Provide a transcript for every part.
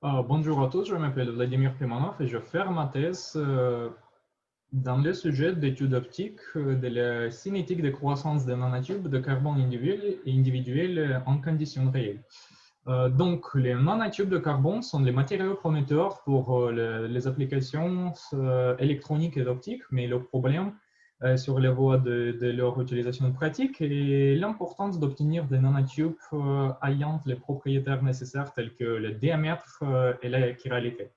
Bonjour à tous, je m'appelle Vladimir Pimanov et je fais ma thèse dans le sujet d'études optiques de la cinétique de croissance des nanotubes de carbone individuel en conditions réelles. Donc, les nanotubes de carbone sont les matériaux prometteurs pour les applications électroniques et optiques, mais le problème sur les voies de leur utilisation pratique est l'importance d'obtenir des nanotubes ayant les propriétés nécessaires telles que le diamètre et la chiralité.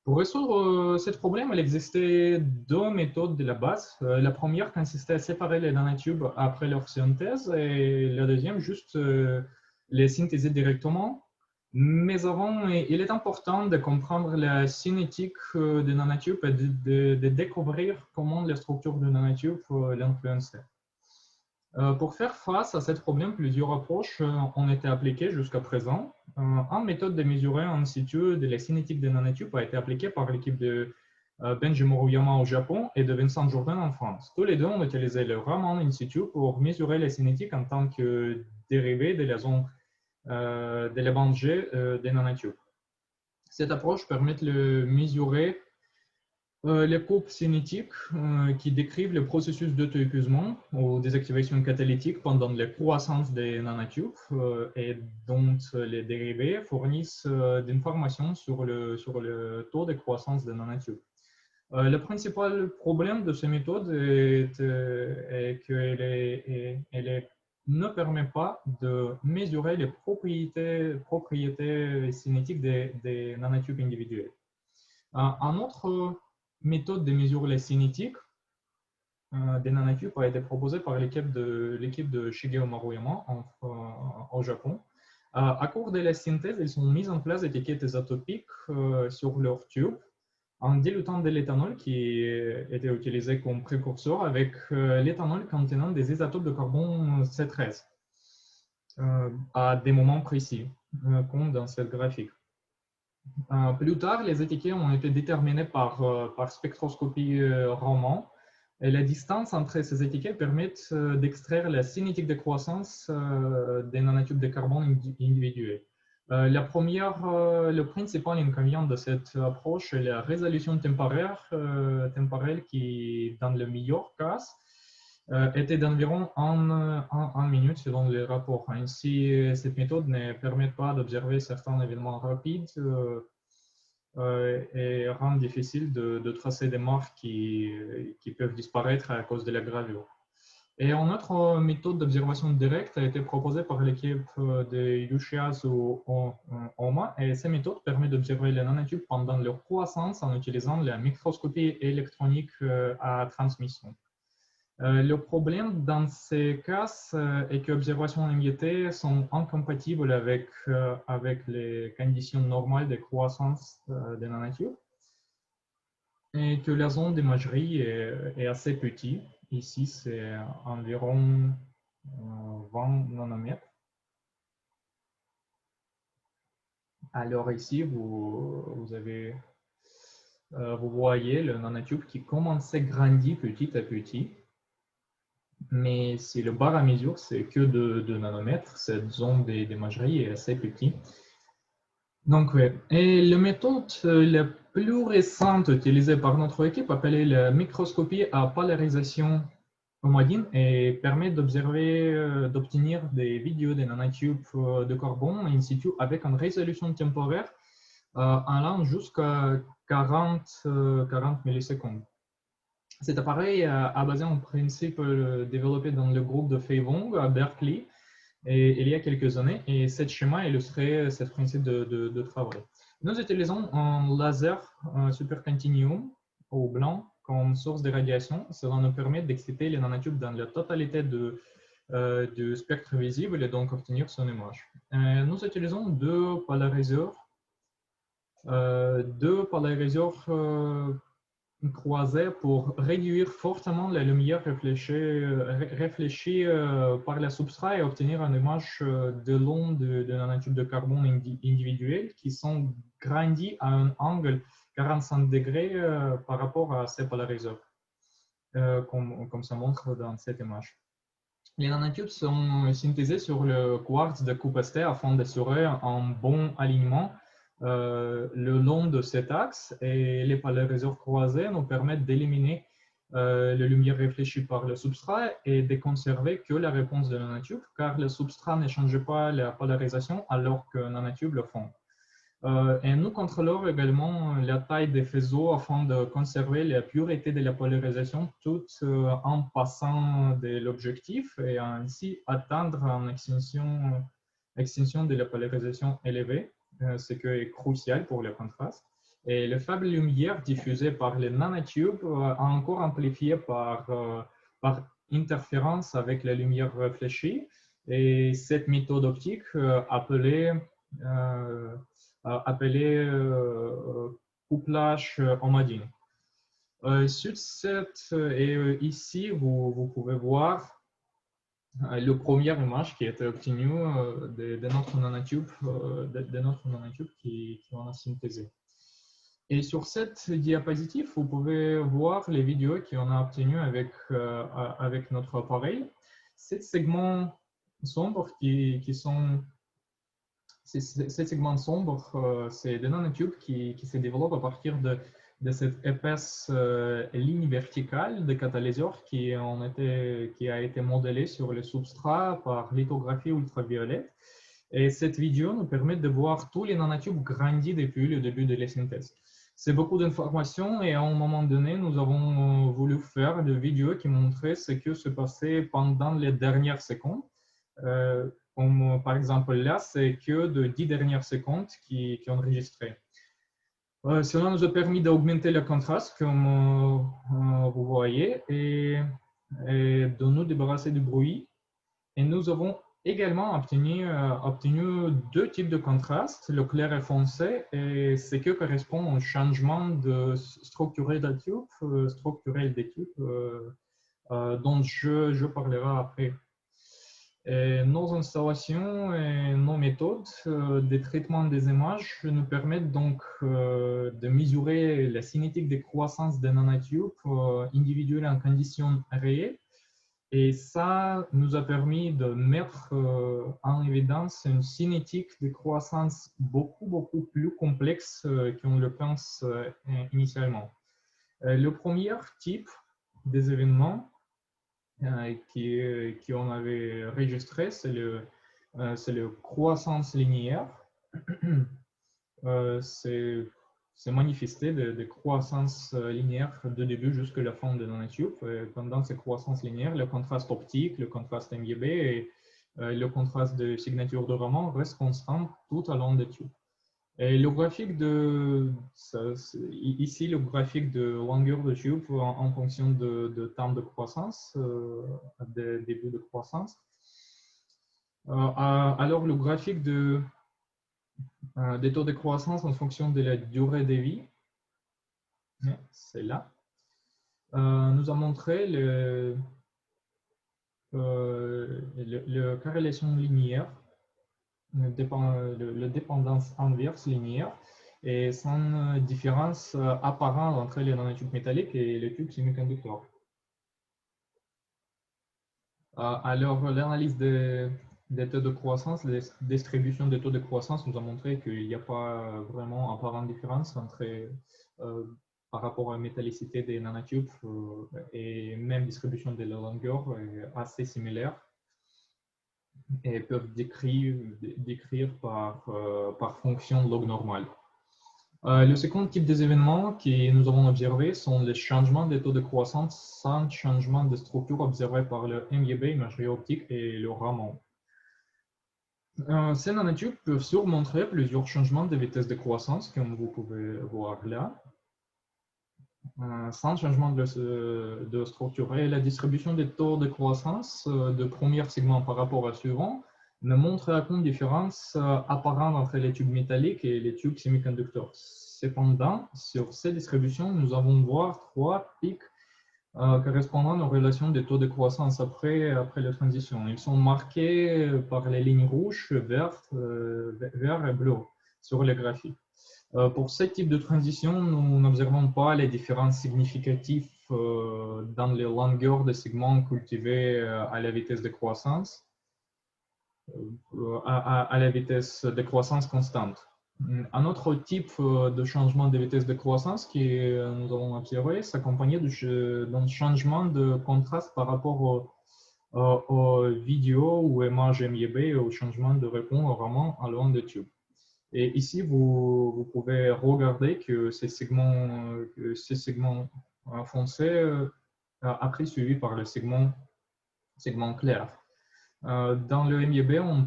Pour résoudre ce problème, il existait deux méthodes de la base. La première consistait à séparer les nanotubes après leur synthèse et la deuxième, juste les synthéser directement. Mais avant, il est important de comprendre la cinétique des nanotubes et de découvrir comment la structure du nanotube l'influençait. Pour faire face à ce problème, plusieurs approches ont été appliquées jusqu'à présent. Une méthode de mesurer en situ de la cinétique des nanotubes a été appliquée par l'équipe de Benji Moriyama au Japon et de Vincent Jourdain en France. Tous les deux ont utilisé le Raman in situ pour mesurer la cinétique en tant que dérivé de la zone de la bande G des nanotubes. Cette approche permet de mesurer les courbes cinétiques qui décrivent le processus d'auto-épuisement ou désactivation catalytique pendant la croissance des nanotubes et dont les dérivés fournissent des informations sur le taux de croissance des nanotubes. Le principal problème de ces méthodes est qu'elle ne permet pas de mesurer les propriétés cinétiques des nanotubes individuels. Un autre méthode de mesurer la cinétique des nanotubes a été proposée par l'équipe de Shigeo Maruyama au Japon. À cours de la synthèse, ils ont mis en place des étiquettes isotopiques sur leurs tubes en dilutant de l'éthanol qui était utilisé comme précurseur avec l'éthanol contenant des isotopes de carbone C13 à des moments précis, comme dans cette graphique. Plus tard, les étiquettes ont été déterminées par spectroscopie Raman et la distance entre ces étiquettes permet d'extraire la cinétique de croissance des nanotubes de carbone individuels. Le principal inconvénient de cette approche est la résolution temporelle qui, dans le meilleur cas, était d'environ 1 minute selon les rapports. Ainsi, cette méthode ne permet pas d'observer certains événements rapides et rend difficile de tracer des marques qui peuvent disparaître à cause de la gravure. Et une autre méthode d'observation directe a été proposée par l'équipe de Yushiazu Oma, et cette méthode permet d'observer les nanotubes pendant leur croissance en utilisant la microscopie électronique à transmission. Le problème dans ces cas est que l'observation limitée sont incompatibles avec les conditions normales de croissance des nanotubes et que la zone d'imagerie est assez petite. Ici, c'est environ 20 nanomètres. Alors ici, vous voyez le nanotube qui commence à grandir petit à petit. Mais si le bar à mesure, c'est que de nanomètres, cette zone d'imagerie est assez petite. Donc, oui. Et la méthode la plus récente utilisée par notre équipe, appelée la microscopie à polarisation homogène, et permet d'obtenir des vidéos des nanotubes de carbone in situ avec une résolution temporaire allant jusqu'à 40 millisecondes. Cet appareil a basé un principe développé dans le groupe de Fei Wong à Berkeley il y a quelques années, et ce schéma illustrait ce principe de travail. Nous utilisons un laser supercontinuum au blanc comme source de radiation. Cela nous permet d'exciter les nanotubes dans la totalité du spectre visible et donc obtenir son image. Nous utilisons deux polariseurs croisés pour réduire fortement la lumière réfléchie par le substrat et obtenir une image de long de nanotubes de carbone individuels qui sont grandis à un angle 45 degrés par rapport à ces polariseurs, comme ça montre dans cette image. Les nanotubes sont synthésés sur le quartz de Coupe-Stay afin d'assurer un bon alignement le long de cet axe, et les polariseurs croisés nous permettent d'éliminer la lumière réfléchie par le substrat et de conserver que la réponse de nanotube, car le substrat ne change pas la polarisation alors que nanotubes le font. Et nous contrôlons également la taille des faisceaux afin de conserver la pureté de la polarisation tout en passant de l'objectif et ainsi atteindre une extinction de la polarisation élevée, ce qui est crucial pour le contraste. Et le faible lumière diffusée par les nanotubes est encore amplifiée par interférence avec la lumière réfléchie. Et cette méthode optique appelée couplage Omadine. Ici, vous pouvez voir la première image qui a été obtenue de notre nanotube, qui on a synthésé. Et sur cette diapositive, vous pouvez voir les vidéos qu'on a obtenues avec notre appareil. Ces segments sombres ces segments sombres, c'est des nanotubes qui se développent à partir de cette épaisse ligne verticale de catalyseur qui a été modélée sur le substrat par lithographie ultraviolette. Et cette vidéo nous permet de voir tous les nanotubes grandis depuis le début de la synthèse. C'est beaucoup d'informations et à un moment donné, nous avons voulu faire des vidéos qui montraient ce qui se passait pendant les dernières secondes. Comme par exemple là, c'est que de 10 dernières secondes qui ont enregistré. Cela nous a permis d'augmenter le contraste, comme vous voyez, et de nous débarrasser du bruit. Et nous avons également obtenu deux types de contraste, le clair et foncé, et ce qui correspond au changement de structurel des tubes dont je parlerai après. Et nos installations et nos méthodes de traitement des images nous permettent donc de mesurer la cinétique de croissance des nanotubes individuels en conditions réelles. Et ça nous a permis de mettre en évidence une cinétique de croissance beaucoup plus complexe qu'on le pense initialement. Le premier type des événements qu'on avait enregistré, c'est le croissance linéaire. C'est manifesté de croissance linéaire de début jusqu'à la fin de nanotube. Pendant cette croissance linéaire, le contraste optique, le contraste MGB et le contraste de signature de Raman restent constants tout au long des tubes. Et le graphique ici, le graphique de longueur de tube en fonction de temps de croissance, de début de croissance. Alors, le graphique des taux de croissance en fonction de la durée de vie, c'est là, nous a montré le corrélation linéaire, la dépendance inverse linéaire, et sans différence apparente entre les nanotubes métalliques et les tubes semi-conducteurs. Alors, l'analyse des taux de croissance, la distribution des taux de croissance nous a montré qu'il n'y a pas vraiment apparente différence par rapport à la métallicité des nanotubes et même distribution de la longueur est assez similaire et peuvent décrire par fonction log normale. Le second type des événements que nous avons observés sont les changements des taux de croissance sans changement de structure observés par le MGB, imagerie optique, et le Raman. Ces nanotubes peuvent surmontrer plusieurs changements de vitesse de croissance, comme vous pouvez voir là, sans changement de structure. Et la distribution des taux de croissance de premier segment par rapport au suivant ne montre aucune différence apparente entre les tubes métalliques et les tubes semi-conducteurs. Cependant, sur ces distributions, nous allons voir trois pics correspondant aux relations des taux de croissance après la transition. Ils sont marqués par les lignes rouges, vertes, vert et bleu sur le graphique. Pour ce type de transition, nous n'observons pas les différences significatives dans les longueurs de segments cultivés à la vitesse de croissance, à la vitesse de croissance constante. Un autre type de changement de vitesse de croissance que nous avons observé s'accompagnait d'un changement de contraste par rapport aux vidéos ou images MIB, au changement de répondre vraiment à loin de tube. Et ici, vous pouvez regarder que ces segments foncés après suivis par le segment clair. Dans le MIB, on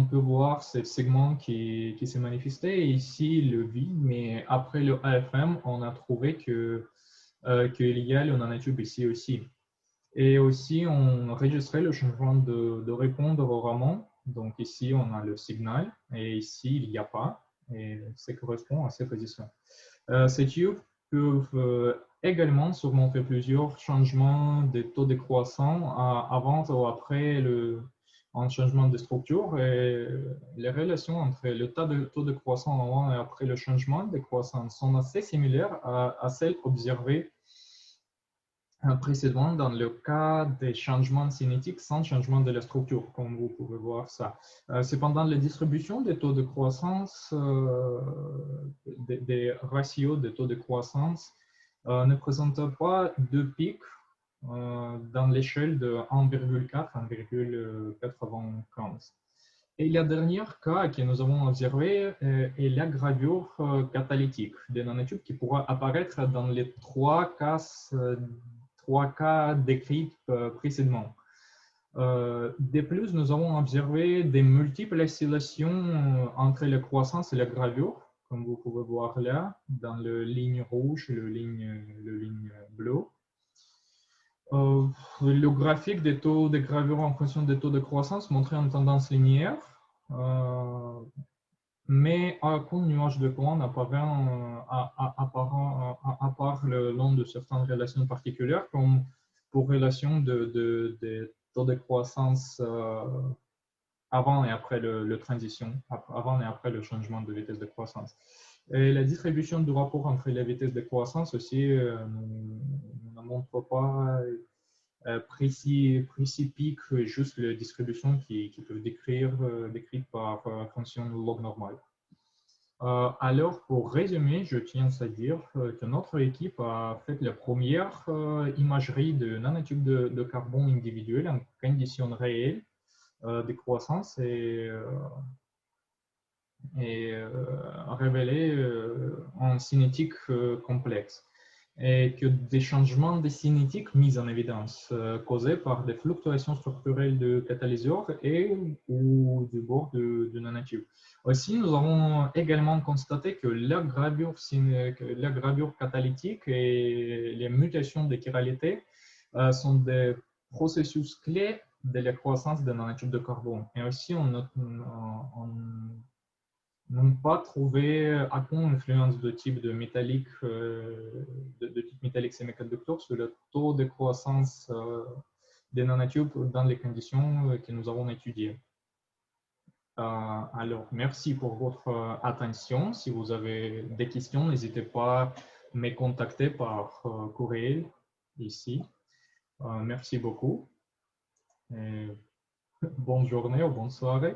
peut voir ces segments qui s'est manifesté. Ici, le vide, mais après le AFM, on a trouvé qu'il y a le nanotube ici aussi. Et aussi, on enregistrait le changement de répondre au ramen. Donc ici, on a le signal et ici, il n'y a pas. Et ça correspond à ces positions. Ces tubes peuvent également surmonter plusieurs changements de taux de croissance avant ou après un changement de structure. Et les relations entre le taux de croissance avant et après le changement de croissance sont assez similaires à celles observées précédemment dans le cas des changements cinétiques sans changement de la structure, comme vous pouvez voir ça. Cependant, la distribution des taux de croissance, des ratios des taux de croissance, ne présente pas de pic dans l'échelle de 1,4 à 1,95. Et le dernier cas que nous avons observé est la gravure catalytique des nanotubes qui pourra apparaître dans les trois cas décrits précédemment. De plus, nous avons observé des multiples oscillations entre la croissance et la gravure, comme vous pouvez voir là, dans la ligne rouge et la ligne bleue. Le graphique des taux de gravure en fonction des taux de croissance montrait une tendance linéaire, mais aucun nuage de courant n'apparaît à part le long de certaines relations particulières, comme pour relation de taux de croissance avant et après le transition, avant et après le changement de vitesse de croissance. Et la distribution du rapport entre les vitesses de croissance aussi ne montre pas précis pic, juste la distribution qui peut décrite par fonction log normale. Alors, pour résumer, je tiens à dire que notre équipe a fait la première imagerie de nanotubes de carbone individuels en conditions réelles de croissance et révélé en cinétique complexe. Et que des changements de cinétique mis en évidence causés par des fluctuations structurelles de catalyseurs et ou du bord du nanotube. Aussi, nous avons également constaté que la gravure catalytique et les mutations de chiralité sont des processus clés de la croissance des nanotubes de carbone. Et aussi, on n'ont pas trouvé aucune influence de type de métallique, de type métallique semi-conducteur sur le taux de croissance des nanotubes dans les conditions que nous avons étudiées. Alors, merci pour votre attention. Si vous avez des questions, n'hésitez pas à me contacter par courriel ici. Merci beaucoup. Et bonne journée ou bonne soirée.